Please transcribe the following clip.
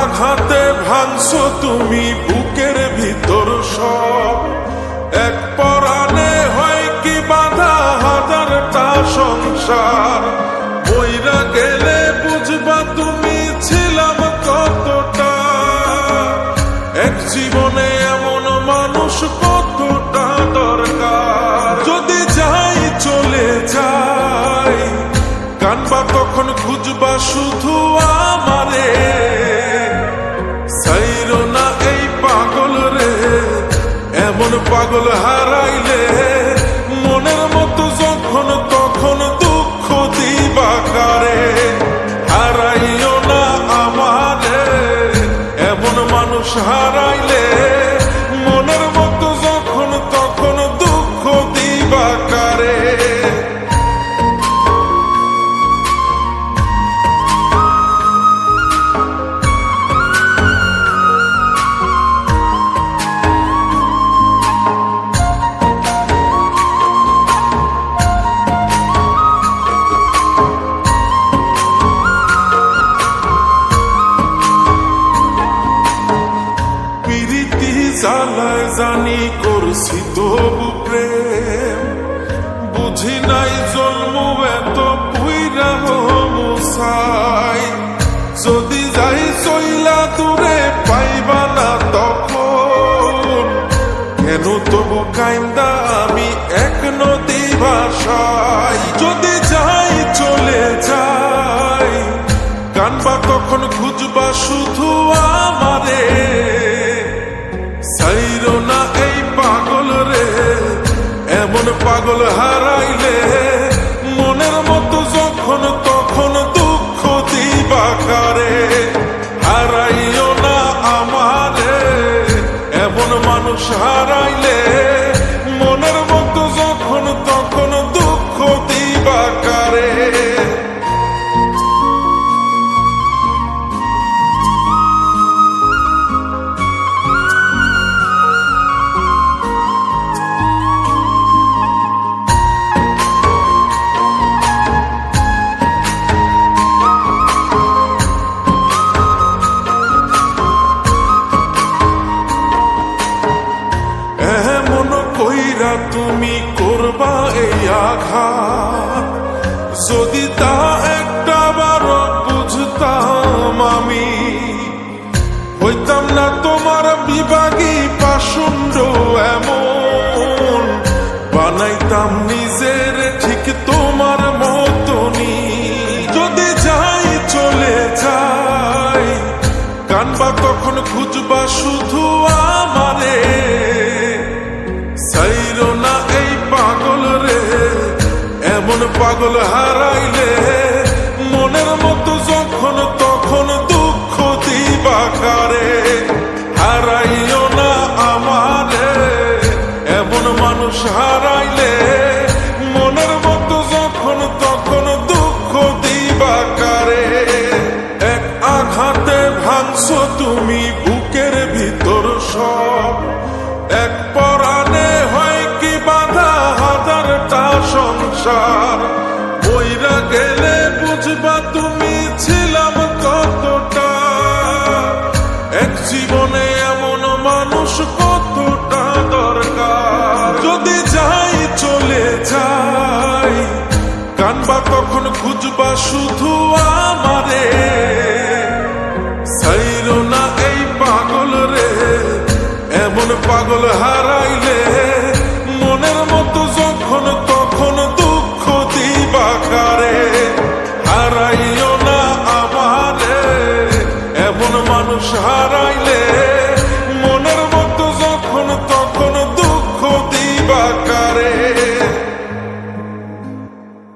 আঘাতে ভাঙছো তুমি বুকের ভিতর সব, এক পরাণে হয় কি বাধা হাজারটা সংসার। বইরা গেলে বুঝবা তুমি ছিলাম কতটা, এক জীবনে এমন মানুষ কতটা দরকার। যদি যাই চলে যাই কানবা তখন খুঁজবা শুধু আমারে, সাইরো না এই পাগল রে, এমন পাগল হারাইলে মনের মতো যখন তখন দুঃখ দিবা কারে। হারাইও না আমারে, এমন মানুষ হারাইলে মনের মতো যখন তখন দুঃখ দিবা কারে। জ্বালায় জানি করছি তবু প্রেম, বুঝি নাই জন্ম এত পুইরা মুসাই। যদি যাই চইলা দূরে পাইবা না তখন, কেন তবু কাইন্দা আমি এক নদী ভাষাই। যদি যাই চলে যাই কানবা তখন খুঁজবা শুধু আমারে, সাইরো না এই পাগল রে, এমন পাগল হারাইলে মনের মতো যখন তখন দুঃখ দিবা কারে। হারাইও না আমারে, এমন মানুষ হারাইলে মনের মতো যখন তখন দুঃখ দিবা কারে। তুমি করবা এই আঘাত, যদি তা একটা বার বুঝতাম আমি, হইতাম না তোমার বিভাগী পাষণ্ড এমন। বানাইতাম নিজের ঠিক তোমার মতনই। যদি যাই চলে যাই কানবা তখন খুঁজবা শুধু আমারে, সাইরো না এই পাগল রে, এমন পাগল হারাইলে মনের মতো যখন তখন দুঃখ দিবা কারে। হারাইও না আমারে, এমন মানুষ হারাইলে মনের মতো যখন তখন দুঃখ দিবা কারে। এক আঘাতে ভাঙছো তুমি বুকের ভিতর সব, এক পরাণে হয় কি বাধা হাজারটা সংসার। বইরা গেলে বুঝবা তুমি ছিলাম কতটা, এক জীবনে এমন মানুষ কতটা দরকার। যদি যাই চলে যাই কানবা তখন খুঁজবা শুধু আমারে, সাইরো না এই পাগল রে, এমন পাগল হারাইলে মনের মতো যখন তখন দুঃখ দিবা কারে। হারাইও না আমারে, এমন মানুষ হারাই